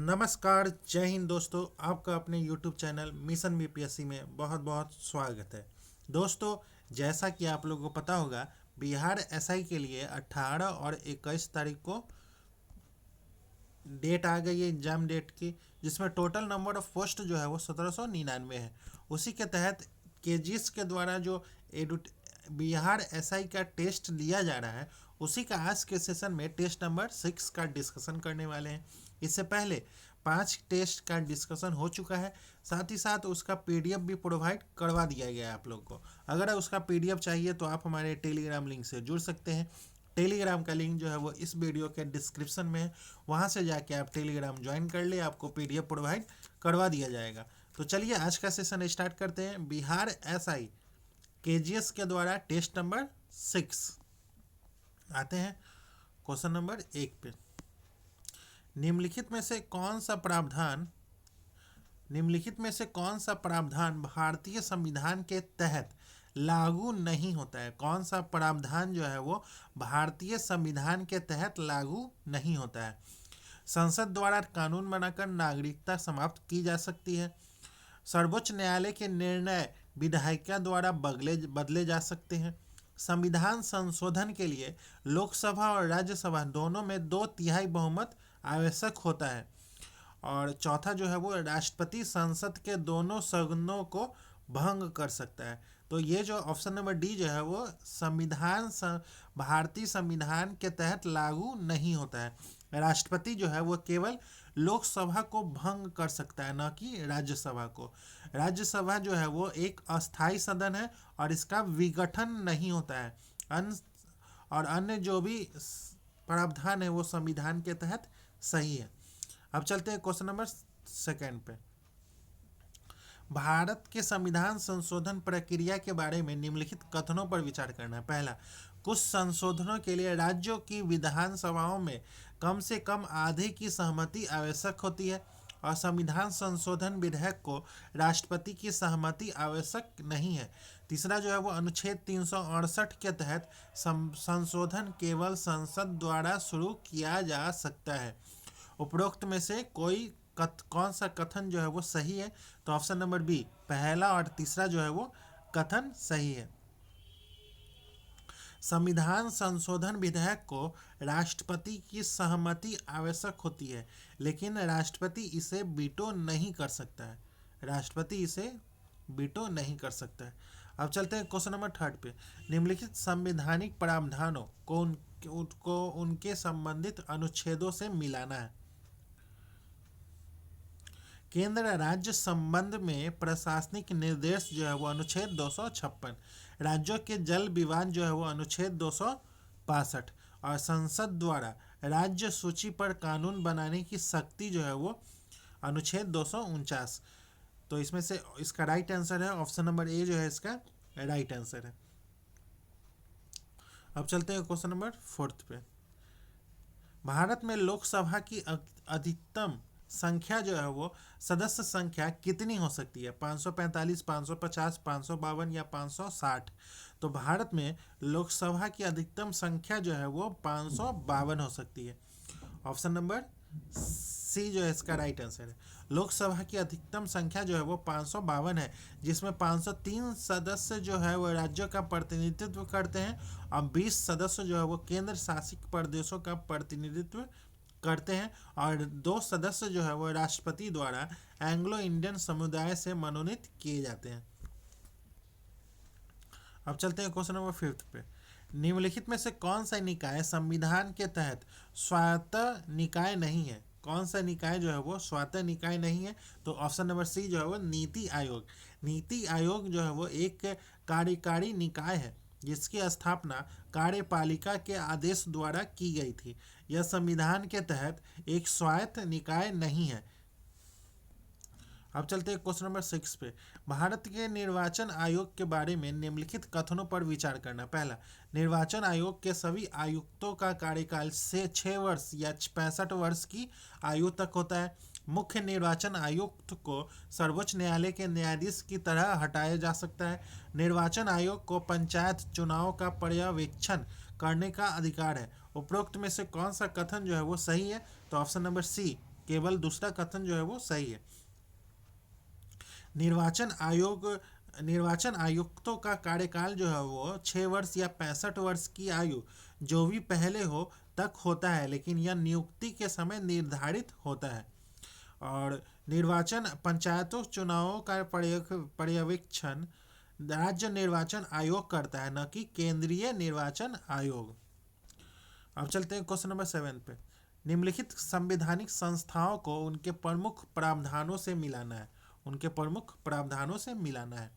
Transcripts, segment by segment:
नमस्कार, जय हिंद दोस्तों। आपका अपने YouTube चैनल मिशन बीपीएससी में बहुत बहुत स्वागत है। दोस्तों, जैसा कि आप लोगों को पता होगा, बिहार एसआई के लिए 18 और 21 तारीख को डेट आ गई है एग्जाम डेट की, जिसमें टोटल नंबर ऑफ पोस्ट जो है वो 1799 है। उसी के तहत केजीएस के द्वारा जो बिहार एसआई का टेस्ट लिया जा रहा है, उसी का आज के सेशन में टेस्ट नंबर 6 का डिस्कशन करने वाले हैं। इससे पहले 5 टेस्ट का डिस्कशन हो चुका है, साथ ही साथ उसका पीडीएफ भी प्रोवाइड करवा दिया गया है आप लोग को। अगर उसका पीडीएफ चाहिए तो आप हमारे टेलीग्राम लिंक से जुड़ सकते हैं। टेलीग्राम का लिंक जो है वो इस वीडियो के डिस्क्रिप्शन में है, वहाँ से जाके आप टेलीग्राम ज्वाइन कर ले, आपको पीडीएफ प्रोवाइड करवा दिया जाएगा। तो चलिए आज का सेशन स्टार्ट करते हैं। बिहार एसआई केजीएस के द्वारा टेस्ट नंबर 6 आते हैं क्वेश्चन नंबर 1 पे। निम्नलिखित में से कौन सा प्रावधान भारतीय संविधान के तहत लागू नहीं होता है? कौन सा प्रावधान जो है वो भारतीय संविधान के तहत लागू नहीं होता है? संसद द्वारा कानून बनाकर नागरिकता समाप्त की जा सकती है। सर्वोच्च न्यायालय के निर्णय विधायिका द्वारा बदले जा सकते हैं। संविधान संशोधन के लिए लोकसभा और राज्यसभा दोनों में 2/3 बहुमत आवश्यक होता है। और चौथा जो है वो राष्ट्रपति संसद के दोनों सदनों को भंग कर सकता है। तो ये जो ऑप्शन नंबर डी जो है वो भारतीय संविधान के तहत लागू नहीं होता है। राष्ट्रपति जो है वो केवल लोकसभा को भंग कर सकता है, न कि राज्यसभा को। राज्यसभा जो है वो एक अस्थाई सदन है और इसका विघटन नहीं होता है। अन्य जो भी प्रावधान है वो संविधान के तहत सही है। अब चलते हैं क्वेश्चन नंबर 2 पे। भारत के संविधान संशोधन प्रक्रिया के बारे में निम्नलिखित कथनों पर विचार करना है। पहला, कुछ संशोधनों के लिए राज्यों की विधानसभाओं में कम से कम आधे की सहमति आवश्यक होती है और संविधान संशोधन विधेयक को राष्ट्रपति की सहमति आवश्यक नहीं है। तीसरा जो है वो अनुच्छेद 368 के तहत संशोधन केवल संसद द्वारा शुरू किया जा सकता है। उपरोक्त में से कौन सा कथन जो है वो सही है? तो ऑप्शन नंबर बी, पहला और तीसरा जो है वो कथन सही है। संविधान संशोधन विधेयक को राष्ट्रपति की सहमति आवश्यक होती है, लेकिन राष्ट्रपति इसे वीटो नहीं कर सकता है। अब चलते हैं क्वेश्चन नंबर 3 पे। निम्नलिखित संवैधानिक प्रावधानों को उनके संबंधित अनुच्छेदों से मिलाना है। केंद्र राज्य संबंध में प्रशासनिक निर्देश जो है वो अनुच्छेद 256। राज्यों के जल विवाद जो है वो अनुच्छेद 265। और संसद द्वारा राज्य सूची पर कानून बनाने की शक्ति जो है वो अनुच्छेद 249। तो इसमें से इसका राइट आंसर है ऑप्शन नंबर ए जो है इसका राइट आंसर है। अब चलते हैं क्वेश्चन नंबर 4 पे। भारत में लोकसभा की अधिकतम संख्या जो है वो सदस्य संख्या कितनी हो सकती है? 545, 550, 552 या 560? तो भारत में लोकसभा की अधिकतम संख्या जो है वो 552 हो सकती है। ऑप्शन नंबर सी जो है इसका राइट आंसर है। लोकसभा की अधिकतम संख्या जो है वो 552 है, जिसमें 503 सदस्य जो है वो राज्यों का प्रतिनिधित्व करते हैं और 20 सदस्य जो है वो केंद्र शासित प्रदेशों का प्रतिनिधित्व करते हैं और 2 सदस्य जो है वो राष्ट्रपति द्वारा एंग्लो इंडियन समुदाय से मनोनीत किए जाते हैं। अब चलते हैं क्वेश्चन नंबर 5 पे। निम्नलिखित में से कौन सा निकाय संविधान के तहत स्वायत्त निकाय नहीं है? कौन सा निकाय जो है वो स्वायत्त निकाय नहीं है? तो ऑप्शन नंबर सी जो है वो नीति आयोग। नीति आयोग जो है वो एक कार्यकारी निकाय है जिसकी स्थापना कार्यपालिका के आदेश द्वारा की गई थी। यह संविधान के तहत एक स्वायत्त निकाय नहीं है। अब चलते हैं क्वेश्चन नंबर 6 पे। भारत के निर्वाचन आयोग के बारे में निम्नलिखित कथनों पर विचार करना। पहला, निर्वाचन आयोग के सभी आयुक्तों का कार्यकाल से 6 वर्ष या 65 वर्ष की आयु तक होता है। मुख्य निर्वाचन आयुक्त को सर्वोच्च न्यायालय के न्यायाधीश की तरह हटाया जा सकता है। निर्वाचन आयोग को पंचायत चुनाव का पर्यवेक्षण करने का अधिकार है। उपरोक्त में से कौन सा कथन जो है वो सही है? तो ऑप्शन नंबर सी, केवल दूसरा कथन जो है वो सही है। निर्वाचन आयोग निर्वाचन आयुक्तों का कार्यकाल जो है वो 6 वर्ष या 65 वर्ष की आयु जो भी पहले हो तक होता है, लेकिन यह नियुक्ति के समय निर्धारित होता है। और निर्वाचन पंचायतों चुनावों का पर्यवेक्षण राज्य निर्वाचन आयोग करता है, न कि केंद्रीय निर्वाचन आयोग। अब चलते हैं क्वेश्चन नंबर 7 पे। निम्नलिखित संवैधानिक संस्थाओं को उनके प्रमुख प्रावधानों से मिलाना है। उनके प्रमुख प्रावधानों से मिलाना है।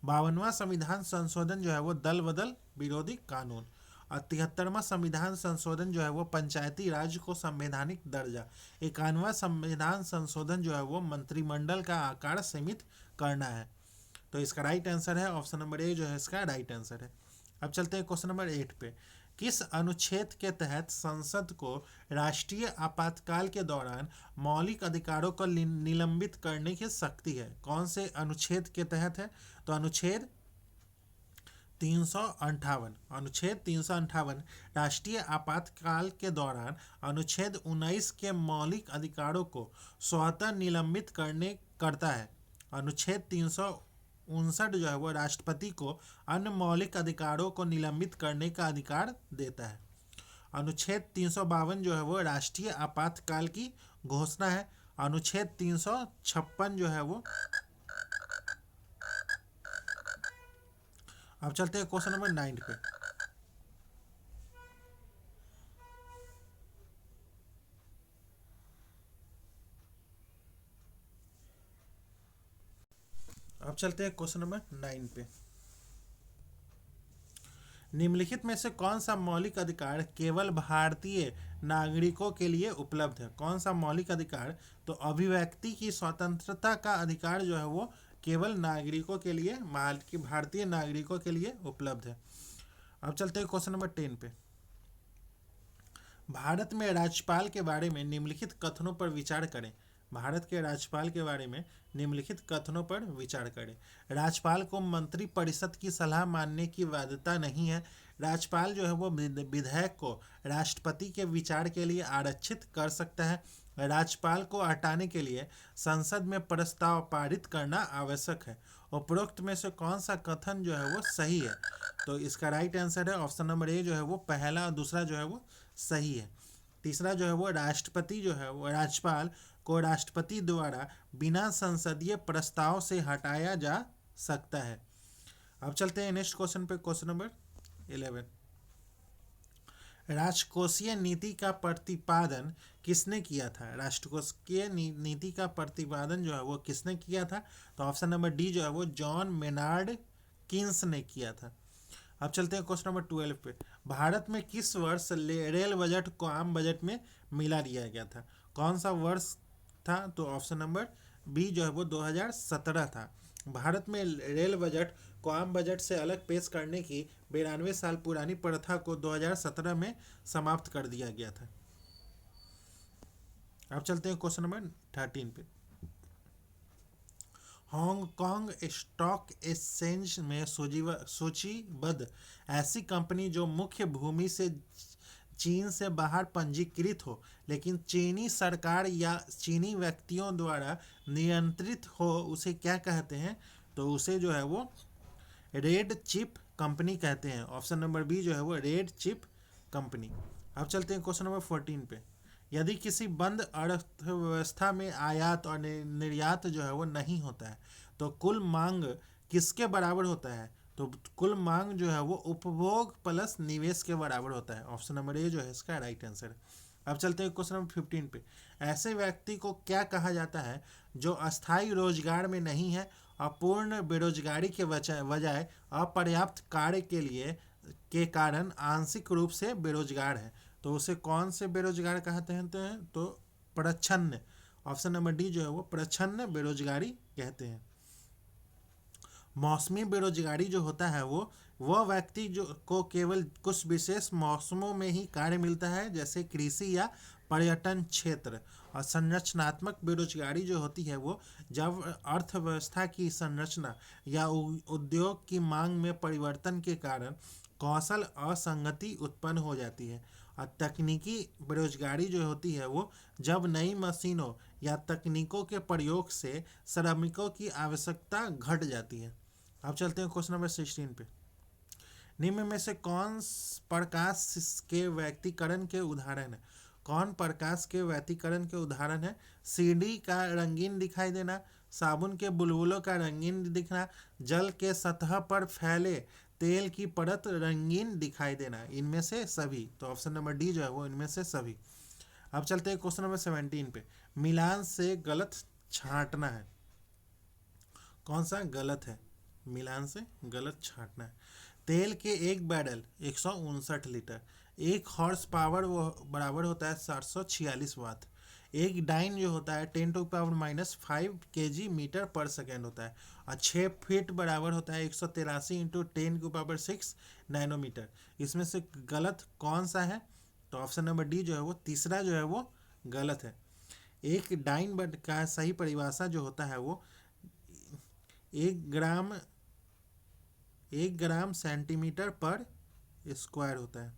52वां संविधान संशोधन जो है वो दल बदल विरोधी कानून। और 73वां संविधान संशोधन जो है वो पंचायती राज को संवैधानिक दर्जा। 51वां संविधान संशोधन जो है वो मंत्रिमंडल का आकार सीमित करना है। तो इसका राइट आंसर है ऑप्शन नंबर ए जो है इसका राइट आंसर है। अब चलते हैं क्वेश्चन नंबर 8 पे। किस अनुच्छेद के तहत संसद को राष्ट्रीय आपातकाल के दौरान मौलिक अधिकारों को निलंबित करने की शक्ति है? कौन से अनुच्छेद के तहत है? तो अनुच्छेद 358। अनुच्छेद 358 राष्ट्रीय आपातकाल के दौरान अनुच्छेद 19 के मौलिक अधिकारों को स्वतः निलंबित करता है। अनुच्छेद 359 जो है वो राष्ट्रपति को अन्य मौलिक अधिकारों को निलंबित करने का अधिकार देता है। अनुच्छेद 352 जो है वो राष्ट्रीय आपातकाल की घोषणा है। अनुच्छेद 356 जो है वो। अब चलते हैं क्वेश्चन नंबर 9 पे। अब चलते हैं क्वेश्चन नंबर 9 पे। निम्नलिखित में से कौन सा मौलिक अधिकार केवल भारतीय नागरिकों के लिए उपलब्ध है? कौन सा मौलिक अधिकार? तो अभिव्यक्ति की स्वतंत्रता का अधिकार जो है वो केवल नागरिकों के लिए, भारतीय नागरिकों के लिए उपलब्ध है। अब चलते हैं क्वेश्चन नंबर 10 पे। भारत में राज्यपाल के बारे में निम्नलिखित कथनों पर विचार करें। भारत के राज्यपाल के बारे में निम्नलिखित कथनों पर विचार करें। राज्यपाल को मंत्री परिषद की सलाह मानने की बाध्यता नहीं है। राज्यपाल जो है वो विधेयक को राष्ट्रपति के विचार के लिए आरक्षित कर सकता है। राज्यपाल को हटाने के लिए संसद में प्रस्ताव पारित करना आवश्यक है। उपरोक्त में से कौन सा कथन जो है वो सही है? तो इसका राइट आंसर है ऑप्शन नंबर ए जो है वो पहला और दूसरा जो है वो सही है। तीसरा जो है वो राष्ट्रपति जो है वो राज्यपाल को राष्ट्रपति द्वारा बिना संसदीय प्रस्ताव से हटाया जा सकता है। अब चलते हैं नेक्स्ट क्वेश्चन पे, क्वेश्चन नंबर 11। राजकोषीय नीति का प्रतिपादन किसने किया था? राष्ट्रकोषीय नीति का प्रतिपादन जो है वो किसने किया था? तो ऑप्शन नंबर डी जो है वो जॉन मेनार्ड किन्स ने किया था। अब चलते हैं क्वेश्चन नंबर 12 पे। भारत में किस वर्ष रेल बजट को आम बजट में मिला दिया गया था? कौन सा वर्ष था? तो ऑप्शन नंबर बी जो है वो 2017 था। भारत में रेल बजट को आम बजट से अलग पेश करने की 92 साल पुरानी प्रथा को 2017 में समाप्त कर दिया गया था। अब चलते हैं क्वेश्चन नंबर 13 पे। हांगकांग स्टॉक एक्सचेंज में सूचीबद्ध ऐसी कंपनी जो मुख्य भूमि से चीन से बाहर पंजीकृत हो लेकिन चीनी सरकार या चीनी व्यक्तियों द्वारा नियंत्रित हो, उसे क्या कहते हैं? तो उसे जो है वो रेड चिप कंपनी कहते हैं। ऑप्शन नंबर बी जो है वो रेड चिप कंपनी। अब चलते हैं क्वेश्चन नंबर 14 पे। यदि किसी बंद अर्थव्यवस्था में आयात और निर्यात जो है वो नहीं होता है तो कुल मांग किसके बराबर होता है? तो कुल मांग जो है वो उपभोग प्लस निवेश के बराबर होता है। ऑप्शन नंबर ए जो है इसका राइट आंसर है। अब चलते हैं क्वेश्चन नंबर 15 पे। ऐसे व्यक्ति को क्या कहा जाता है जो अस्थायी रोजगार में नहीं है और पूर्ण बेरोजगारी के बजाय अपर्याप्त कार्य के कारण आंशिक रूप से बेरोजगार है? तो उसे कौन से बेरोजगार कहते हैं? तो प्रच्छन्न। ऑप्शन नंबर डी जो है वो प्रच्छन्न बेरोजगारी कहते हैं। मौसमी बेरोजगारी जो होता है वो व्यक्ति जो को केवल कुछ विशेष मौसमों में ही कार्य मिलता है, जैसे कृषि या पर्यटन क्षेत्र। और संरचनात्मक बेरोजगारी जो होती है वो जब अर्थव्यवस्था की संरचना या उद्योग की मांग में परिवर्तन के कारण कौशल असंगति उत्पन्न हो जाती है। और तकनीकी बेरोजगारी जो होती है वो जब नई मशीनों या तकनीकों के प्रयोग से श्रमिकों की आवश्यकता घट जाती है। अब चलते हैं क्वेश्चन नंबर 16 पे। निम्न में से कौन प्रकाश के व्यक्तिकरण के उदाहरण है? कौन प्रकाश के व्यक्तिकरण के उदाहरण है? सीढ़ी का रंगीन दिखाई देना, साबुन के बुलबुलों का रंगीन दिखना, जल के सतह पर फैले तेल की परत रंगीन दिखाई देना। इनमें से सभी। तो ऑप्शन नंबर डी जो है वो इनमें से सभी। अब चलते हैं क्वेश्चन नंबर 17 पे। मिलान से गलत छांटना है। कौन सा गलत है? मिलान से गलत छांटना है। तेल के एक बैरल 159 लीटर, एक हॉर्स पावर वो बराबर होता है 746 वाट। एक डाइन जो होता है 10⁻⁻5 kg मीटर पर सेकेंड होता है। और 6 फीट बराबर होता है 183 इंटू 10⁻6 नैनोमीटर। इसमें से गलत कौन सा है? तो ऑप्शन नंबर डी जो है वो तीसरा जो है वो गलत है। एक डाइन का सही परिभाषा जो होता है वो 1 ग्राम सेंटीमीटर पर स्क्वायर होता है।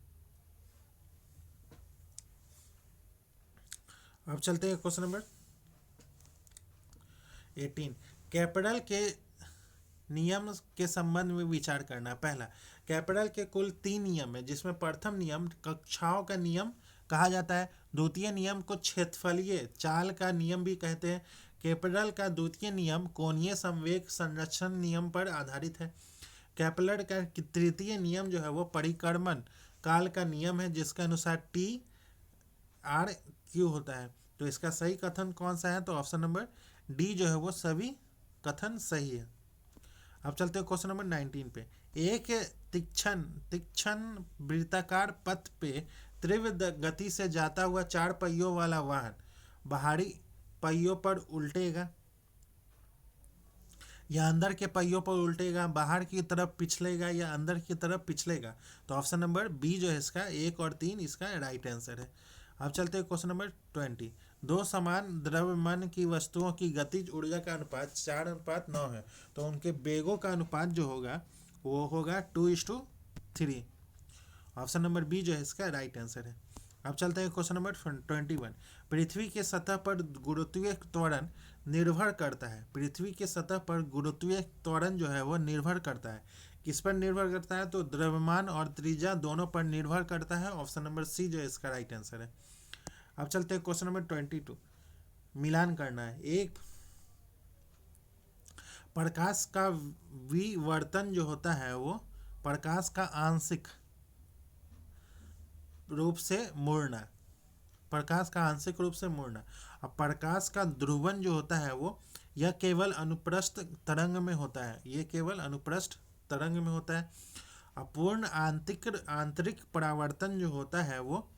अब चलते हैं क्वेश्चन नंबर 18। कैपिटल के नियम के संबंध में विचार करना। पहला, कैपिटल के कुल 3 नियम है, जिसमें प्रथम नियम कक्षाओं का नियम कहा जाता है। द्वितीय नियम को क्षेत्रफलीय चाल का नियम भी कहते हैं। कैपिटल का द्वितीय नियम कोणीय संवेग संरक्षण नियम पर आधारित है। कैपिटल का तृतीय नियम जो है वो परिक्रमण काल का नियम है, जिसके अनुसार T/R/Q होता है। तो इसका सही कथन कौन सा है? तो ऑप्शन नंबर डी जो है वो सभी कथन सही है। अब चलते हैं क्वेश्चन नंबर 19 पे। एक तीक्ष्ण वृत्ताकार पथ पे तीव्र गति से जाता हुआ 4 पहियों वाला वाहन बाहरी पहियों पर उल्टेगा या अंदर के पहियों पर उल्टेगा, बाहर की तरफ पिछलेगा या अंदर की तरफ पिछलेगा। तो ऑप्शन नंबर बी जो है इसका 1 और 3 इसका राइट आंसर है। अब चलते हैं क्वेश्चन नंबर 20। दो समान द्रव्यमान की वस्तुओं की गतिज ऊर्जा का अनुपात 4:9 है, तो उनके वेगों का अनुपात जो होगा वो होगा 2:3। ऑप्शन नंबर बी जो है इसका राइट आंसर है। अब चलते हैं क्वेश्चन नंबर 21। पृथ्वी के सतह पर गुरुत्वीय त्वरण निर्भर करता है। पृथ्वी के सतह पर गुरुत्वीय त्वरण जो है वो निर्भर करता है। किस पर निर्भर करता है? तो द्रव्यमान और त्रिज्या दोनों पर निर्भर करता है। ऑप्शन नंबर सी जो है इसका राइट आंसर है। अब चलते हैं क्वेश्चन नंबर 22। मिलान करना है। एक प्रकाश का विवर्तन जो होता है वो प्रकाश का आंशिक रूप से मुड़ना। प्रकाश का आंशिक रूप से मुड़ना। अब प्रकाश का ध्रुवन जो होता है वो यह केवल अनुप्रस्थ तरंग में होता है। ये केवल अनुप्रस्थ तरंग में होता है। अपूर्ण आंतरिक परावर्तन जो होता है वो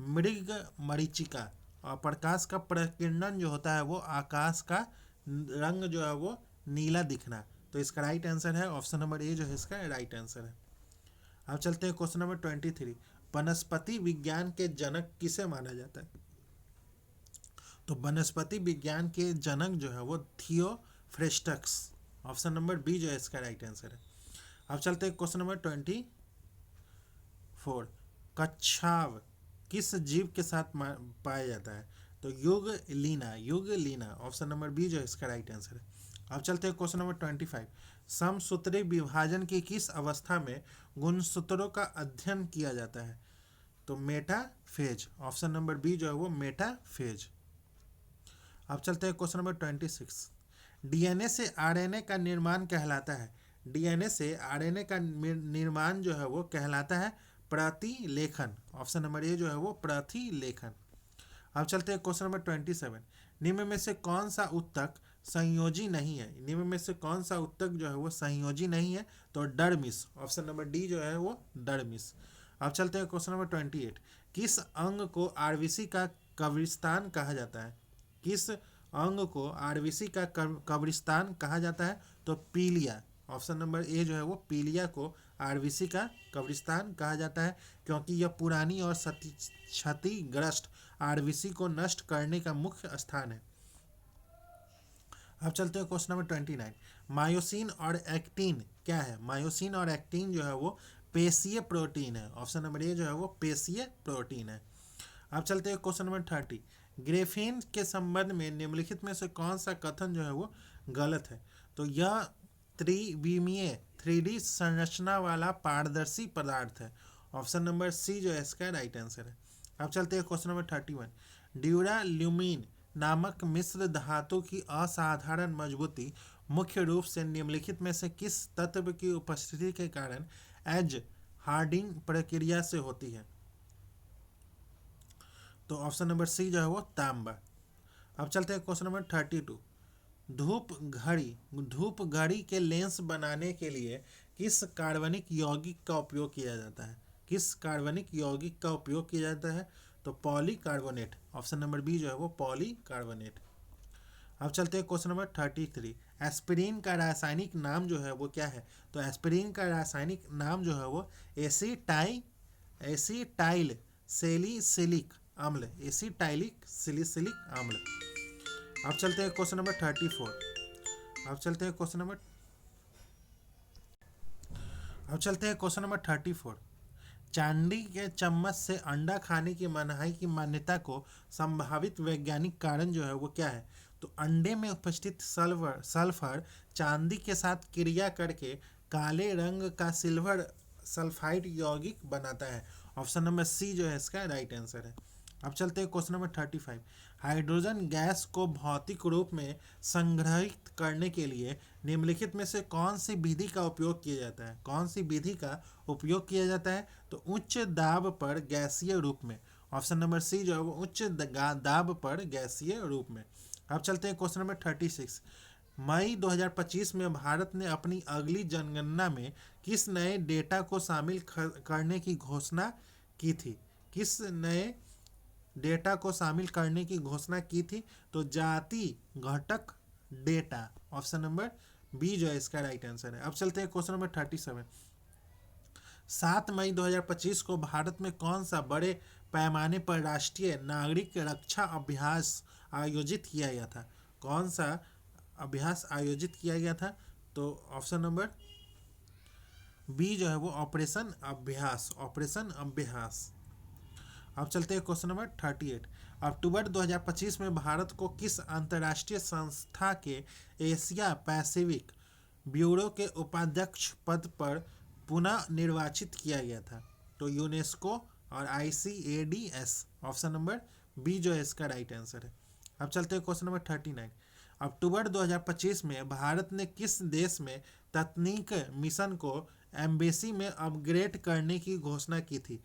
मृग मरीचिका। और प्रकाश का प्रकीर्णन जो होता है वो आकाश का रंग जो है वो नीला दिखना। तो इसका राइट आंसर है ऑप्शन नंबर ए जो है इसका राइट आंसर है। अब चलते हैं क्वेश्चन नंबर 23। वनस्पति विज्ञान के जनक किसे माना जाता है? तो वनस्पति विज्ञान के जनक जो है वो थियोफ्रेस्टस। ऑप्शन नंबर बी जो है इसका राइट आंसर है। अब चलते हैं क्वेश्चन नंबर 24। कच्छाव किस जीव के साथ पाया जाता है? तो युगलीना। ऑप्शन नंबर बी जो है इसका राइट आंसर है। अब चलते हैं क्वेश्चन नंबर 25। समसूत्री विभाजन की किस अवस्था में गुणसूत्रों का अध्ययन किया जाता है? तो मेटाफेज। ऑप्शन नंबर बी जो है वो मेटाफेज। अब चलते हैं क्वेश्चन नंबर 26। डीएनए से आरएनए का निर्माण कहलाता है। डीएनए से आरएनए का निर्माण जो है वो कहलाता है प्रतिलेखन। ऑप्शन नंबर ए जो है वो प्रतिलेखन। अब चलते हैं क्वेश्चन नंबर 27। निम्न में से कौन सा उत्तक संयोजी नहीं है? निम्न में से कौन सा उत्तक जो है वो संयोजी नहीं है? तो डर्मिस। ऑप्शन नंबर डी जो है वो डर्मिस। अब चलते हैं क्वेश्चन नंबर 28। किस अंग को आरबीसी का कब्रिस्तान कहा जाता है? किस अंग को आरबीसी का कब्रिस्तान कहा जाता है? तो पीलिया। ऑप्शन नंबर ए जो है वो पीलिया को आरबीसी का कब्रिस्तान कहा जाता है, क्योंकि यह पुरानी और क्षतिग्रस्त आरबीसी को नष्ट करने का मुख्य स्थान है। अब चलते हैं क्वेश्चन नंबर 29। मायोसिन और एक्टिन क्या है? मायोसिन और एक्टिन जो है वो पेशीय प्रोटीन है। ऑप्शन नंबर ए जो है वो पेशीय प्रोटीन है। अब चलते हैं क्वेश्चन नंबर 30। ग्रेफीन के संबंध में निम्नलिखित में से कौन सा कथन जो है वो गलत है? तो यह त्रिविमीय 3D संरचना वाला पारदर्शी पदार्थ है। ऑप्शन नंबर सी जो है इसका राइट आंसर है। अब चलते हैं क्वेश्चन नंबर 31। ड्यूराल्यूमिन नामक मिश्र धातु की असाधारण मजबूती मुख्य रूप से निम्नलिखित में से किस तत्व की उपस्थिति के कारण एज हार्डिंग प्रक्रिया से होती है? तो ऑप्शन नंबर सी जो है वो तांबा। अब चलते हैं क्वेश्चन नंबर 32। धूप घड़ी के लेंस बनाने के लिए किस कार्बनिक यौगिक का उपयोग किया जाता है? किस कार्बनिक यौगिक का उपयोग किया जाता है? तो पॉलीकार्बोनेट। ऑप्शन नंबर बी जो है वो पॉलीकार्बोनेट। अब चलते हैं क्वेश्चन नंबर 33। एस्पिरिन का रासायनिक नाम जो है वो क्या है? तो एस्पिरिन का रासायनिक नाम जो है वो एसिटाइल सैलिसिलिक अम्ल, एसिटाइलिक सैलिसिलिक अम्ल। अब चलते हैं क्वेश्चन नंबर 34। अब चलते हैं क्वेश्चन नंबर 34। चांदी के चम्मच से अंडा खाने की मनाही की मान्यता को संभावित वैज्ञानिक कारण जो है वो क्या है? तो अंडे में उपस्थित सल्फर चांदी के साथ क्रिया करके काले रंग का सिल्वर सल्फाइड यौगिक बनाता है। ऑप्शन नंबर सी जो है इसका राइट आंसर है। अब चलते हैं क्वेश्चन नंबर 35। हाइड्रोजन गैस को भौतिक रूप में संग्रहित करने के लिए निम्नलिखित में से कौन सी विधि का उपयोग किया जाता है? कौन सी विधि का उपयोग किया जाता है? तो उच्च दाब पर गैसीय रूप में। ऑप्शन नंबर सी जो है वो उच्च दाब पर गैसीय रूप में। अब चलते हैं क्वेश्चन नंबर 36। मई 2025 में भारत ने अपनी अगली जनगणना में किस नए डेटा को शामिल करने की घोषणा की थी? किस नए डेटा को शामिल करने की घोषणा की थी? तो जाति घटक डेटा। ऑप्शन नंबर बी जो है इसका राइट आंसर है। अब चलते हैं क्वेश्चन नंबर 37। 7 मई 2025 को भारत में कौन सा बड़े पैमाने पर राष्ट्रीय नागरिक रक्षा अभ्यास आयोजित किया गया था? कौन सा अभ्यास आयोजित किया गया था? तो ऑप्शन नंबर बी जो है वो ऑपरेशन अभ्यास। ऑपरेशन अभ्यास। अब चलते हैं क्वेश्चन नंबर 38। अक्टूबर 2025 में भारत को किस अंतर्राष्ट्रीय संस्था के एशिया पैसिफिक ब्यूरो के उपाध्यक्ष पद पर पुनः निर्वाचित किया गया था? तो यूनेस्को और ICADS। ऑप्शन नंबर बी जो है इसका राइट आंसर है। अब चलते हैं क्वेश्चन नंबर 39। अक्टूबर 2025 में भारत ने किस देश में तकनीक मिशन को एम्बेसी में अपग्रेड करने की घोषणा की थी?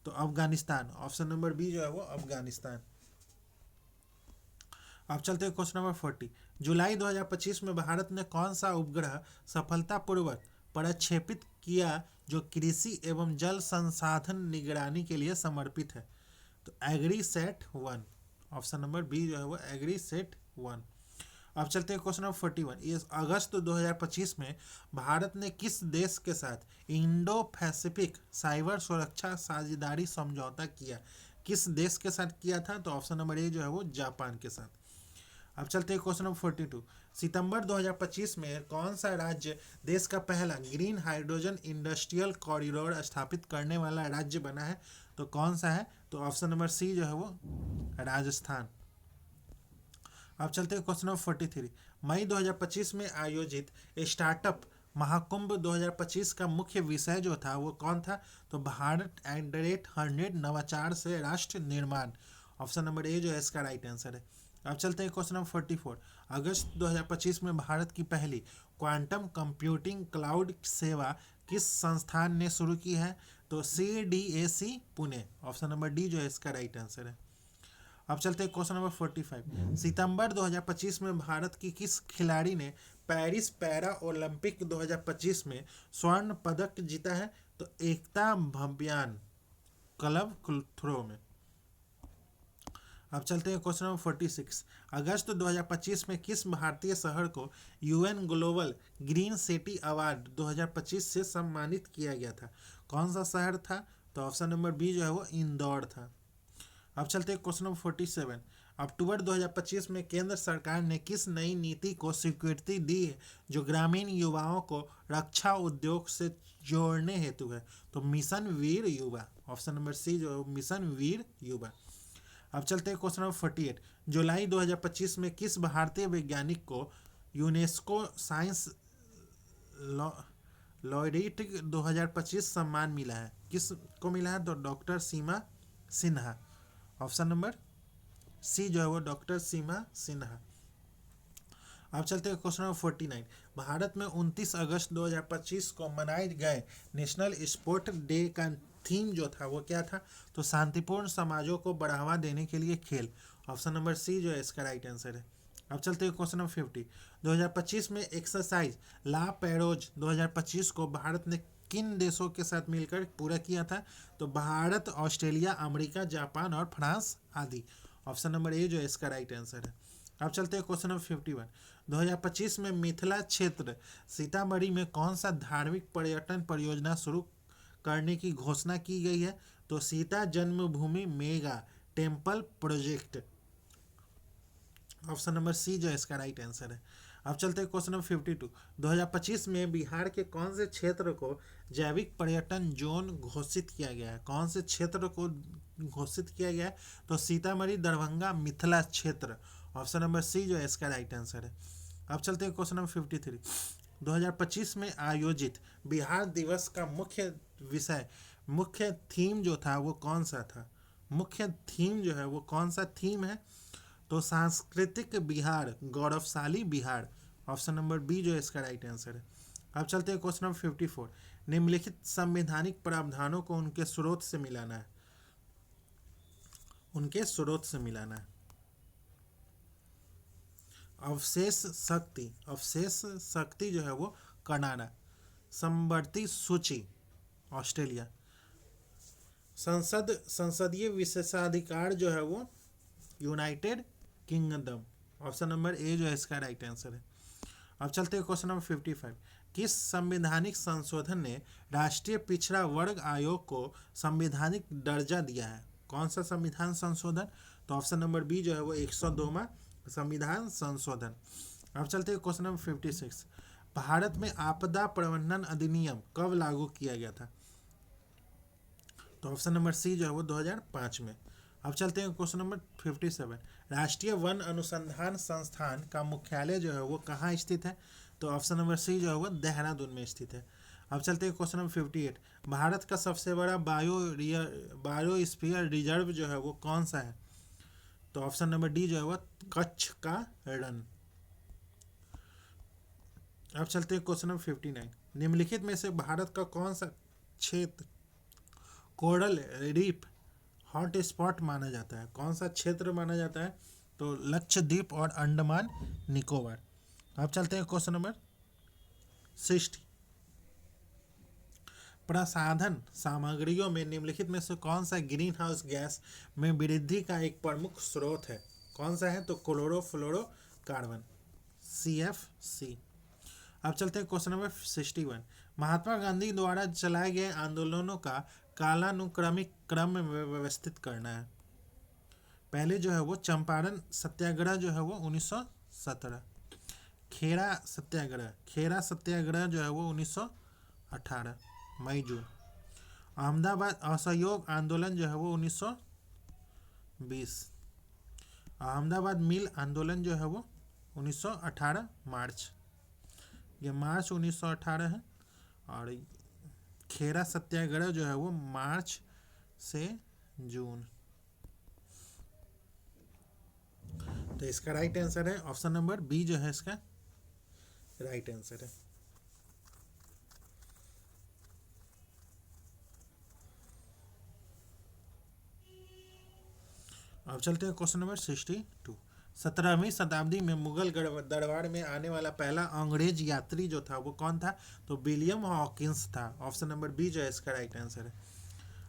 तो अफगानिस्तान। ऑप्शन नंबर बी जो है वो अफगानिस्तान। अब चलते हैं क्वेश्चन नंबर 40। जुलाई 2025 में भारत ने कौन सा उपग्रह सफलतापूर्वक प्रक्षेपित किया जो कृषि एवं जल संसाधन निगरानी के लिए समर्पित है? तो एग्रीसैट-1। ऑप्शन नंबर बी जो है वो एग्रीसैट-1। अब चलते हैं क्वेश्चन नंबर 41। इस अगस्त 2025 में भारत ने किस देश के साथ इंडो पैसिफिक साइबर सुरक्षा साझेदारी समझौता किया? किस देश के साथ किया था? तो ऑप्शन नंबर ए जो है वो जापान के साथ। अब चलते हैं क्वेश्चन नंबर 42। सितंबर 2025 में कौन सा राज्य देश का पहला ग्रीन हाइड्रोजन इंडस्ट्रियल कॉरिडोर स्थापित करने वाला राज्य बना है? तो कौन सा है? तो ऑप्शन नंबर सी जो है वो राजस्थान। अब चलते हैं क्वेश्चन नंबर 43। मई 2025 में आयोजित स्टार्टअप महाकुंभ 2025 का मुख्य विषय जो था वो कौन था? तो भारत @100 नवाचार से राष्ट्र निर्माण। ऑप्शन नंबर ए जो है इसका राइट आंसर है। अब चलते हैं क्वेश्चन नंबर 44। अगस्त 2025 में भारत की पहली क्वांटम कंप्यूटिंग क्लाउड सेवा किस संस्थान ने शुरू की है? तो CDAC Pune. Option number D जो है इसका राइट आंसर है। अब चलते हैं क्वेश्चन नंबर 45। सितंबर 2025 में भारत की किस खिलाड़ी ने पेरिस पैरा ओलंपिक 2025 में स्वर्ण पदक जीता है? तो एकता भव्यान क्लब थ्रो में। अब चलते हैं क्वेश्चन नंबर 46। अगस्त 2025 में किस भारतीय शहर को UN global green city award 2025 से सम्मानित किया गया था? कौन सा शहर था? तो ऑप्शन नंबर बी जो है वो इंदौर था। अब चलते हैं क्वेश्चन नंबर 47। अक्टूबर 2025 में केंद्र सरकार ने किस नई नीति को स्वीकृति दी है जो ग्रामीण युवाओं को रक्षा उद्योग से जोड़ने हेतु है? तो मिशन वीर युवा, ऑप्शन नंबर सी जो है मिशन वीर युवा। अब चलते हैं क्वेश्चन नंबर 48। जुलाई 2025 में किस भारतीय वैज्ञानिक को यूनेस्को साइंस लॉयड 2025 सम्मान मिला है? किस को मिला है? तो डॉक्टर सीमा सिन्हा, ऑप्शन नंबर सी जो है वो डॉक्टर सीमा सिन्हा। अब चलते हैं क्वेश्चन नंबर 49। भारत में 29 अगस्त 2025 को मनाए गए नेशनल स्पोर्ट डे का थीम जो था वो क्या था? तो शांतिपूर्ण समाजों को बढ़ावा देने के लिए खेल, ऑप्शन नंबर सी जो है इसका राइट आंसर है। अब चलते हैं क्वेश्चन नंबर 50। 2025 में एक्सरसाइज ला पैरोज 2025 को भारत ने किन देशों के साथ मिलकर पूरा किया था? तो भारत, ऑस्ट्रेलिया, अमेरिका, जापान और फ्रांस आदि, ऑप्शन नंबर ए जो है इसका राइट आंसर है। अब चलते हैं क्वेश्चन नंबर 51। 2025 में मिथिला क्षेत्र सीतामढ़ी में कौन सा धार्मिक पर्यटन परियोजना शुरू करने की घोषणा की गई है? तो Sita Janmabhoomi mega temple project, option number C जो है इसका राइट आंसर है। अब चलते हैं क्वेश्चन नंबर 52। 2025 में बिहार के कौन से क्षेत्र को जैविक पर्यटन जोन घोषित किया गया है? कौन से क्षेत्र को घोषित किया गया है? तो सीतामढ़ी, दरभंगा, मिथिला क्षेत्र, ऑप्शन नंबर सी जो है इसका राइट आंसर है। अब चलते हैं क्वेश्चन नंबर 53। 2025 में आयोजित बिहार दिवस का मुख्य थीम जो था वो कौन सा था? मुख्य थीम जो है वो कौन सा थीम है? तो सांस्कृतिक बिहार, गौरवशाली बिहार, ऑप्शन नंबर बी जो है इसका राइट आंसर है। अब चलते हैं क्वेश्चन नंबर 54। निम्नलिखित संवैधानिक प्रावधानों को उनके स्रोत से मिलाना है। उनके स्रोत से मिलाना है। अवशेष शक्ति जो है वो कनाडा, समवर्ती सूची ऑस्ट्रेलिया, संसदीय विशेषाधिकार जो है वो United kingdom, option number A जो है इसका राइट आंसर है। अब चलते हैं क्वेश्चन नंबर 55। किस संवैधानिक संशोधन ने राष्ट्रीय पिछड़ा वर्ग आयोग को संवैधानिक दर्जा दिया है? कौन सा संविधान संशोधन? तो ऑप्शन नंबर बी जो है वो 102वां संविधान संशोधन। अब चलते हैं क्वेश्चन नंबर 56। भारत में आपदा प्रबंधन अधिनियम कब लागू किया गया था? तो ऑप्शन नंबर सी जो है वो 2005 में। अब चलते हैं क्वेश्चन नंबर 57। राष्ट्रीय वन अनुसंधान संस्थान का मुख्यालय जो है वो कहाँ स्थित है? तो ऑप्शन नंबर सी जो है वो देहरादून में स्थित है। अब चलते हैं क्वेश्चन नंबर 58। भारत का सबसे बड़ा बायोस्फीयर रिजर्व जो है वो कौन सा है? तो ऑप्शन नंबर डी जो है वो कच्छ का रण। अब चलते हैं क्वेश्चन नंबर 59। निम्नलिखित में से भारत का कौन सा क्षेत्र कोरल रीफ हॉट स्पॉट माना जाता है? कौन सा क्षेत्र माना जाता है? तो लक्षद्वीप और अंडमान निकोबार। अब चलते हैं क्वेश्चन नंबर 60। प्रसाधन सामग्रियों में निम्नलिखित में से कौन सा ग्रीन हाउस गैस में वृद्धि का एक प्रमुख स्रोत है? कौन सा है? तो क्लोरोफ्लोरोकार्बन, CFC। अब चलते हैं क्वेश्चन नंबर 61। महात्मा गांधी द्वारा चलाए गए आंदोलनों का कालानुक्रमिक क्रम में व्यवस्थित करना है। पहले जो है वो चंपारण सत्याग्रह जो है वो 1917, खेरा सत्याग्रह जो है वो 1918 मई जून, अहमदाबाद असहयोग आंदोलन जो है वो 1920, अहमदाबाद मिल आंदोलन जो है वो 1918 मार्च, ये मार्च 1918 है, और खेरा सत्याग्रह जो है वो मार्च से जून। तो इसका राइट आंसर है ऑप्शन नंबर बी जो है इसका राइट आंसर है। अब चलते हैं क्वेश्चन नंबर 62। 17वीं शताब्दी में मुगल दरबार में आने वाला पहला अंग्रेज यात्री जो था वो कौन था? तो विलियम हॉकिंस था, ऑप्शन नंबर बी जो है इसका राइट आंसर है।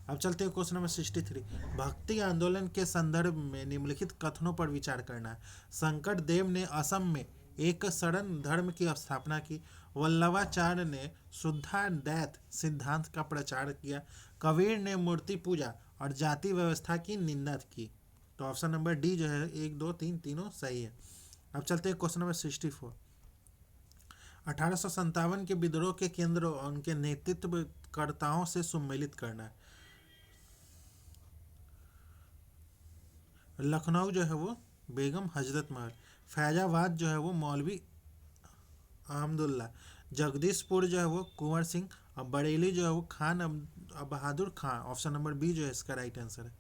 अब चलते हैं क्वेश्चन नंबर 63। भक्ति आंदोलन के संदर्भ में निम्नलिखित कथनों पर विचार करना है। संकट देव ने असम में एक शरण धर्म की स्थापना की। वल्लभाचार्य ने शुद्धाद्वैत सिद्धांत का प्रचार किया। कबीर ने मूर्ति पूजा और जाति व्यवस्था की निंदा की। तो ऑप्शन नंबर डी जो है 1 2 3 तीनों सही है। अब चलते हैं क्वेश्चन नंबर 64। 1857 के विद्रोह के केंद्र और उनके नेतृत्वकर्ताओं से सम्मिलित करना है। लखनऊ जो है वो बेगम हजरत महल, फैजाबाद जो है वो मौलवी अहमदुल्ला, जगदीशपुर जो है वो कुंवर सिंह, और बरेली जो है वो खान बहादुर खान। ऑप्शन नंबर बी जो है इसका राइट आंसर है।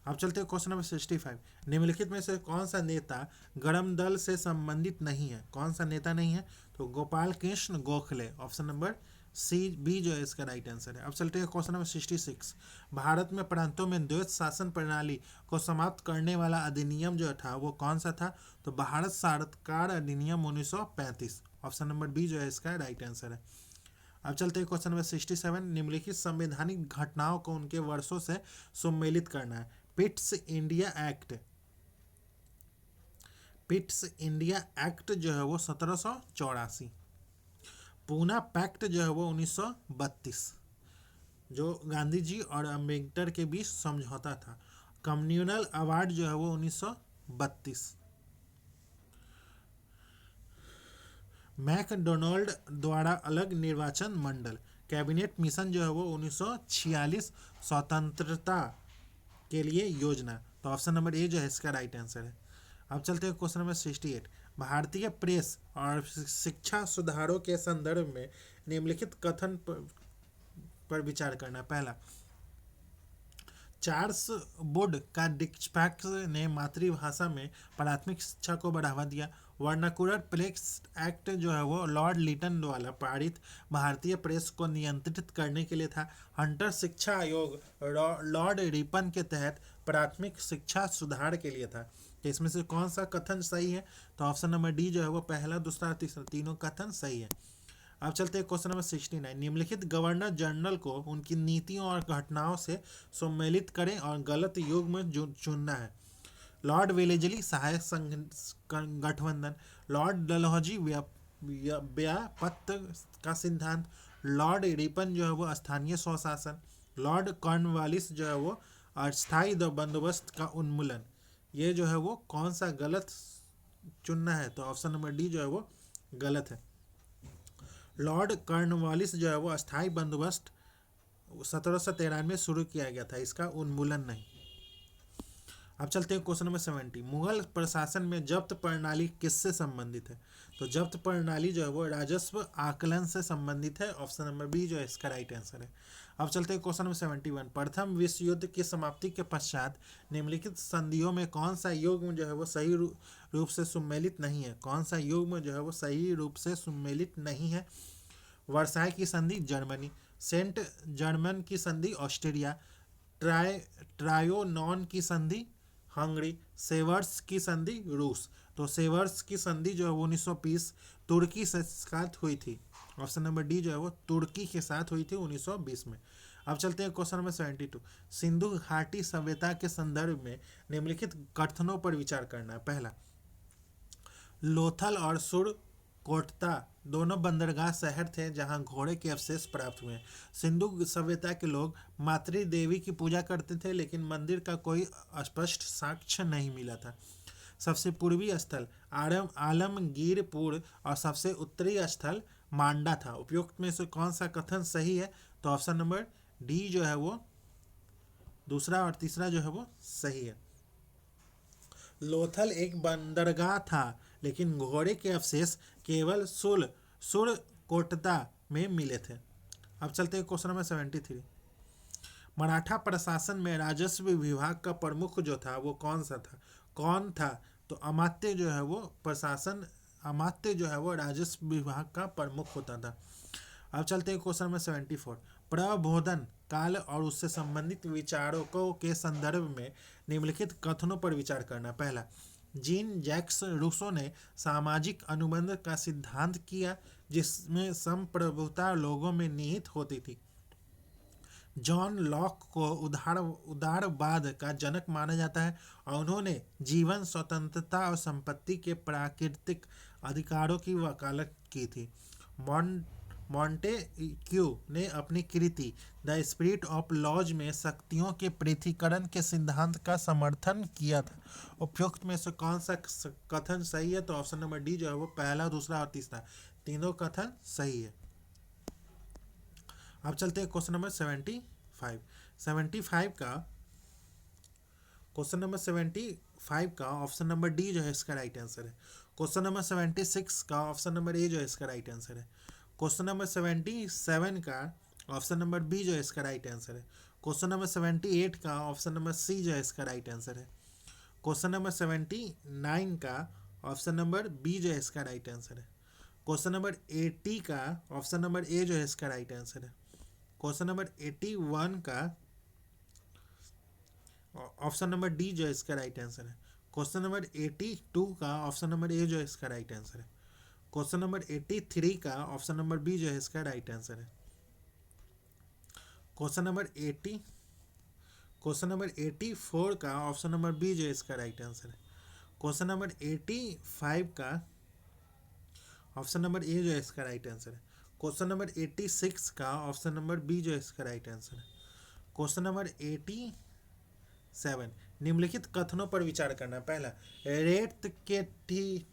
अब चलते हैं क्वेश्चन नंबर 65। निम्नलिखित में से कौन सा नेता गरम दल से संबंधित नहीं है? कौन सा नेता नहीं है? तो Gopal Krishna Gokhale. Option number C B जो है इसका राइट आंसर है। अब चलते हैं क्वेश्चन नंबर 66। भारत में प्रांतों में द्वैत शासन प्रणाली को समाप्त करने वाला अधिनियम जो था वो कौन सा था? तो भारत सरकार अधिनियम 1935। ऑप्शन नंबर बी जो है इसका राइट आंसर है। अब चलते हैं क्वेश्चन नंबर 67। निम्नलिखित संवैधानिक घटनाओं को उनके वर्षों से सम्मिलित करना है। Pitt's India act, Pitt's India act जो है वो 1784। पूना पैक्ट जो है वो 1932, जो गांधी जी और अम्बेडकर के बीच समझौता था। कम्युनल अवार्ड जो है वो 1932। मैकडोनाल्ड द्वारा अलग निर्वाचन मंडल, कैबिनेट मिशन जो है वो 1946। स्वतंत्रता के लिए योजना। तो ऑप्शन नंबर ए जो है इसका राइट आंसर है। अब चलते हैं क्वेश्चन नंबर 68। भारतीय प्रेस और शिक्षा सुधारों के संदर्भ में निम्नलिखित कथन पर विचार करना। पहला, चार्ल्स वुड का डिस्पैच ने मातृभाषा में प्राथमिक शिक्षा को बढ़ावा दिया। वर्नाकुलर प्रेस एक्ट जो है वो लॉर्ड लिटन द्वारा पारित भारतीय प्रेस को नियंत्रित करने के लिए था। हंटर शिक्षा आयोग लॉर्ड रिपन के तहत प्राथमिक शिक्षा सुधार के लिए था। तो इसमें से कौन सा कथन सही है? तो ऑप्शन नंबर डी जो है वो पहला, दूसरा, तीसरा तीनों कथन सही है। अब चलते हैं क्वेश्चन नंबर 69। निम्नलिखित गवर्नर जनरल को उनकी नीतियों और घटनाओं से सम्मिलित करें और गलत युग में चुनना है। लॉर्ड वेलेजली सहायक गठबंधन, लॉर्ड डलहौजी व्यापत्ति का सिद्धांत, लॉर्ड रिपन जो है वो स्थानीय स्वशासन, लॉर्ड कॉर्नवालिस जो है वो अस्थायी बंदोबस्त का उन्मूलन। ये जो है वो कौन सा गलत चुनना है? तो ऑप्शन नंबर डी जो है वो गलत है। लॉर्ड कॉर्नवालिस जो है वो अस्थायी बंदोबस्त 1793 में शुरू किया गया था, इसका उन्मूलन नहीं। अब चलते हैं क्वेश्चन नंबर 70। मुगल प्रशासन में जब्त प्रणाली किससे संबंधित है? तो जब्त प्रणाली जो है वो राजस्व आकलन से संबंधित है। ऑप्शन नंबर बी जो है इसका राइट आंसर है। अब चलते हैं क्वेश्चन नंबर 71। प्रथम विश्व युद्ध की समाप्ति के पश्चात निम्नलिखित संधियों में कौन सा युग्म जो है वो सही रूप से सम्मिलित नहीं है? कौन सा युग्म जो है वो सही रूप से सम्मिलित नहीं है? वर्साई की संधि जर्मनी, सेंट जर्मन की संधि ऑस्ट्रिया, ट्रायोनॉन की संधि हंगरी, सेवर्स की संधि रूस। तो सेवर्स की संधि जो है वो 1920 तुर्की से साथ हुई थी। ऑप्शन नंबर डी जो है वो तुर्की के साथ हुई थी 1920 में। अब चलते हैं क्वेश्चन नंबर 72। सिंधु घाटी सभ्यता के संदर्भ में निम्नलिखित कथनों पर विचार करना है। पहला, लोथल और सुरकोटता दोनों बंदरगाह शहर थे जहां घोड़े के अवशेष प्राप्त हुए। सिंधु सभ्यता के लोग मातृ देवी की पूजा करते थे, लेकिन मंदिर का कोई स्पष्ट साक्ष्य नहीं मिला था। सबसे पूर्वी स्थल आलमगीरपुर और सबसे उत्तरी स्थल मांडा था। उपयुक्त में से कौन सा कथन सही है? तो ऑप्शन नंबर डी जो है वो दूसरा और तीसरा जो है वो सही है। लोथल एक बंदरगाह था, लेकिन घोड़े के अवशेष केवल सुरकोटता में मिले थे। अब चलते हैं क्वेश्चन नंबर 73। मराठा प्रशासन में राजस्व विभाग का प्रमुख जो था वो कौन था? तो अमात्य जो है वो अमात्य जो है वो राजस्व विभाग का प्रमुख होता था। अब चलते हैं क्वेश्चन नंबर 74। प्रबोधन काल और उससे संबंधित विचारकों के संदर्भ में निम्नलिखित कथनों पर विचार करना। पहला, जीन जैक्स रूसो ने सामाजिक अनुबंध का सिद्धांत किया, जिसमें संप्रभुता लोगों में निहित होती थी। जॉन लॉक को उदारवाद का जनक माना जाता है और उन्होंने जीवन, स्वतंत्रता और संपत्ति के प्राकृतिक अधिकारों की वकालत की थी। मॉन्टेक्यू ने अपनी कृति द स्पिरिट ऑफ लॉज में शक्तियों के पृथक्करण के सिद्धांत का समर्थन किया था। उपयुक्त में से कौन सा कथन सही है? तो ऑप्शन नंबर डी जो है वो पहला, दूसरा और तीसरा तीनों कथन सही है। अब चलते हैं क्वेश्चन नंबर 75। 75 का क्वेश्चन नंबर 75 का ऑप्शन नंबर डी जो है इसका राइट आंसर है। क्वेश्चन नंबर 76 का ऑप्शन नंबर ए जो है इसका राइट आंसर है। क्वेश्चन नंबर 77 का ऑप्शन नंबर बी जो है इसका राइट आंसर है। क्वेश्चन नंबर 78 का ऑप्शन नंबर सी जो है इसका राइट आंसर है। क्वेश्चन नंबर 79 का ऑप्शन नंबर बी जो है इसका राइट आंसर है। क्वेश्चन नंबर 80 का ऑप्शन नंबर ए जो है इसका राइट आंसर है। क्वेश्चन नंबर 81 का ऑप्शन नंबर डी जो है इसका राइट आंसर है। क्वेश्चन नंबर 82 का ऑप्शन नंबर ए जो है इसका राइट आंसर है। क्वेश्चन नंबर 83 का ऑप्शन नंबर बी जो है इसका राइट आंसर है। क्वेश्चन नंबर 84 का ऑप्शन नंबर बी जो है इसका राइट आंसर है। क्वेश्चन नंबर 85 का ऑप्शन नंबर ए जो है इसका राइट आंसर है। क्वेश्चन नंबर 86 का ऑप्शन नंबर बी जो है इसका राइट आंसर है। क्वेश्चन नंबर 87 निम्नलिखित कथनों पर विचार करना। पहला, रेत के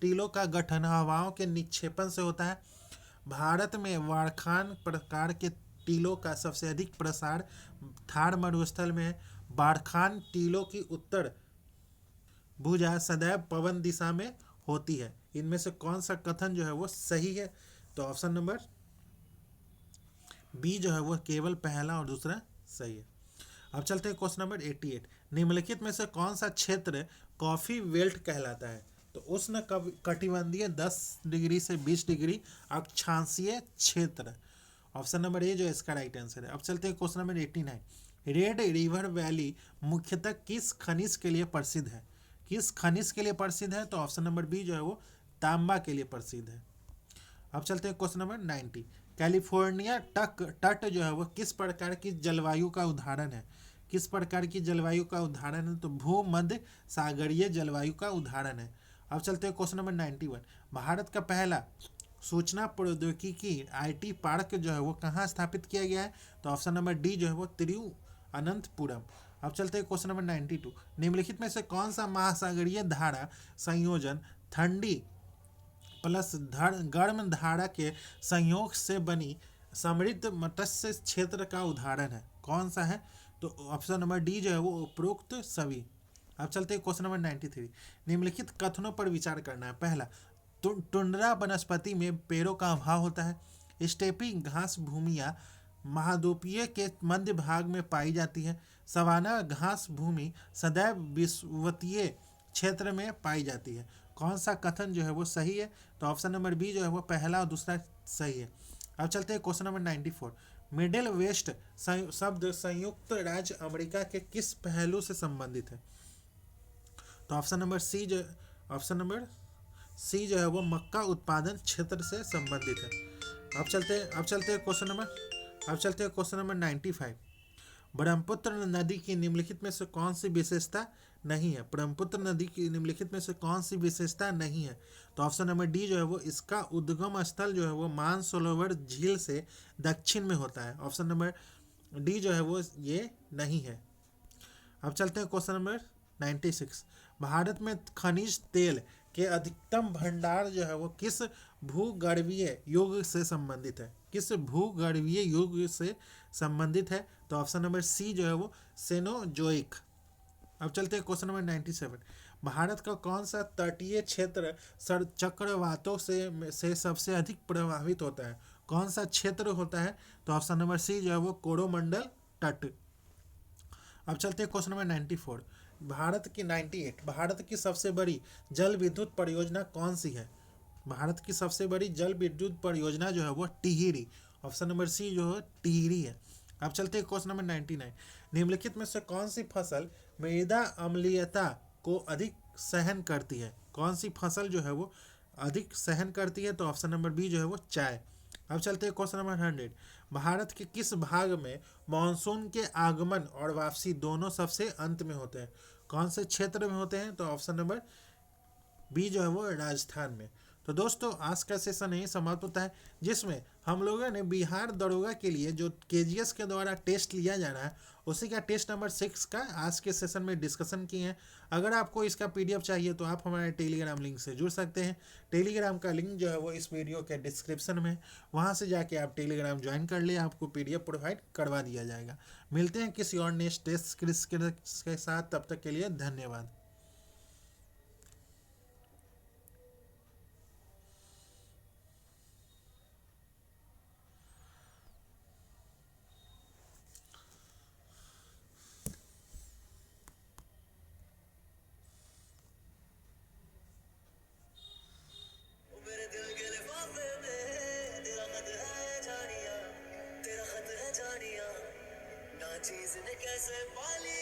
टीलों का गठन हवाओं के निक्षेपण से होता है। भारत में वारखान प्रकार के टीलों का सबसे अधिक प्रसार थार मरुस्थल में है। वारखान टीलों की उत्तर भुजा सदैव पवन दिशा में होती है। इनमें से कौन सा कथन जो है वो सही है? तो ऑप्शन नंबर बी जो है वो केवल पहला और दूसरा सही है। अब चलते हैं क्वेश्चन नंबर 88। निम्नलिखित में से कौन सा क्षेत्र कॉफी बेल्ट कहलाता है? तो उष्ण कटिबंधीय 10 डिग्री से 20 डिग्री अक्षांशीय क्षेत्र। ऑप्शन नंबर ए जो है इसका राइट आंसर है। अब चलते हैं question number 89। Red river valley मुख्यतः किस खनिज के लिए प्रसिद्ध है? किस खनिज के लिए प्रसिद्ध है? तो ऑप्शन नंबर बी जो है वो तांबा के लिए प्रसिद्ध है। अब चलते हैं क्वेश्चन नंबर 90। कैलिफोर्निया तट जो है वो किस प्रकार की जलवायु का उदाहरण है? किस प्रकार की जलवायु का उदाहरण है? तो भूमध्य सागरीय जलवायु का उदाहरण है। अब चलते हैं क्वेश्चन नंबर 91। भारत का पहला सूचना प्रौद्योगिकी IT पार्क जो है वो कहाँ स्थापित किया गया है? तो ऑप्शन नंबर डी जो है वो तिरुवनंतपुरम। अब चलते हैं क्वेश्चन नंबर 92। निम्नलिखित में से कौन सा महासागरीय धारा संयोजन ठंडी प्लस गर्म धारा के संयोग से बनी समृद्ध मत्स्य क्षेत्र का उदाहरण है? कौन सा है? तो ऑप्शन नंबर डी जो है वो उपरोक्त सभी। अब चलते हैं क्वेश्चन नंबर 93। निम्नलिखित कथनों पर विचार करना है। पहला, टुंड्रा वनस्पति में पेड़ों का अभाव होता है। स्टेपी घास भूमियाँ महाद्वीपीय के मध्य भाग में पाई जाती है। सवाना घास भूमि सदैव विषुवतीय क्षेत्र में पाई जाती है। कौन सा कथन जो है वो सही है? तो ऑप्शन नंबर बी जो है वो पहला और दूसरा सही है। अब चलते हैं क्वेश्चन नंबर 94। मिडिल वेस्ट शब्द संयुक्त राज्य अमेरिका के किस पहलू से संबंधित है? तो ऑप्शन नंबर सी जो है वो मक्का उत्पादन क्षेत्र से संबंधित है। अब चलते हैं क्वेश्चन नंबर 95। ब्रह्मपुत्र नदी की निम्नलिखित में से कौन सी विशेषता नहीं है? ब्रह्मपुत्र नदी की निम्नलिखित में से कौन सी विशेषता नहीं है? तो ऑप्शन नंबर डी जो है वो इसका उद्गम स्थल जो है वो मानसरोवर झील से दक्षिण में होता है। ऑप्शन नंबर डी जो है वो ये नहीं है। अब चलते हैं क्वेश्चन नंबर 96। भारत में खनिज तेल के अधिकतम भंडार जो है वो किस भूगर्भीय युग से संबंधित है? किस भूगर्भीय युग से संबंधित है? तो ऑप्शन नंबर सी जो है वो सेनोजोइक। अब चलते हैं क्वेश्चन नंबर 97। भारत का कौन सा तटीय क्षेत्र चक्रवातों से सबसे अधिक प्रभावित होता है? कौन सा क्षेत्र होता है? तो ऑप्शन नंबर सी जो है वो कोरोमंडल तट। अब चलते हैं क्वेश्चन नंबर 94। भारत की सबसे बड़ी जल विद्युत परियोजना कौन सी है? भारत की सबसे बड़ी जल विद्युत परियोजना जो है वो टिहरी। ऑप्शन नंबर सी जो है टिहरी है। अब चलते हैं क्वेश्चन नंबर 99। निम्नलिखित में से कौन सी फसल मृदा अम्लीयता को अधिक सहन करती है? कौन सी फसल जो है वो अधिक सहन करती है? तो ऑप्शन नंबर बी जो है वो चाय। अब चलते हैं क्वेश्चन नंबर 100। भारत के किस भाग में मानसून के आगमन और वापसी दोनों सबसे अंत में होते हैं? कौन से क्षेत्र में होते हैं? तो ऑप्शन नंबर बी जो है वो राजस्थान में। तो दोस्तों आज का सेशन यही समाप्त होता है, जिसमें हम लोगों ने बिहार दरोगा के लिए जो केजीएस के द्वारा टेस्ट लिया जा रहा है उसी का टेस्ट नंबर 6 का आज के सेशन में डिस्कशन किए हैं। अगर आपको इसका पीडीएफ चाहिए तो आप हमारे टेलीग्राम लिंक से जुड़ सकते हैं। टेलीग्राम का लिंक जो है वो इस वीडियो के डिस्क्रिप्शन में, वहाँ से जाके आप टेलीग्राम ज्वाइन कर लिए, आपको पीडीएफ प्रोवाइड करवा दिया जाएगा। मिलते हैं किसी और नेक्स्ट टेस्ट के साथ, तब तक के लिए धन्यवाद। मेरे दिल के लिफाफे में तेरा खत है जानिया, तेरा खत है जानिया, ना चीज ने कैसे पाली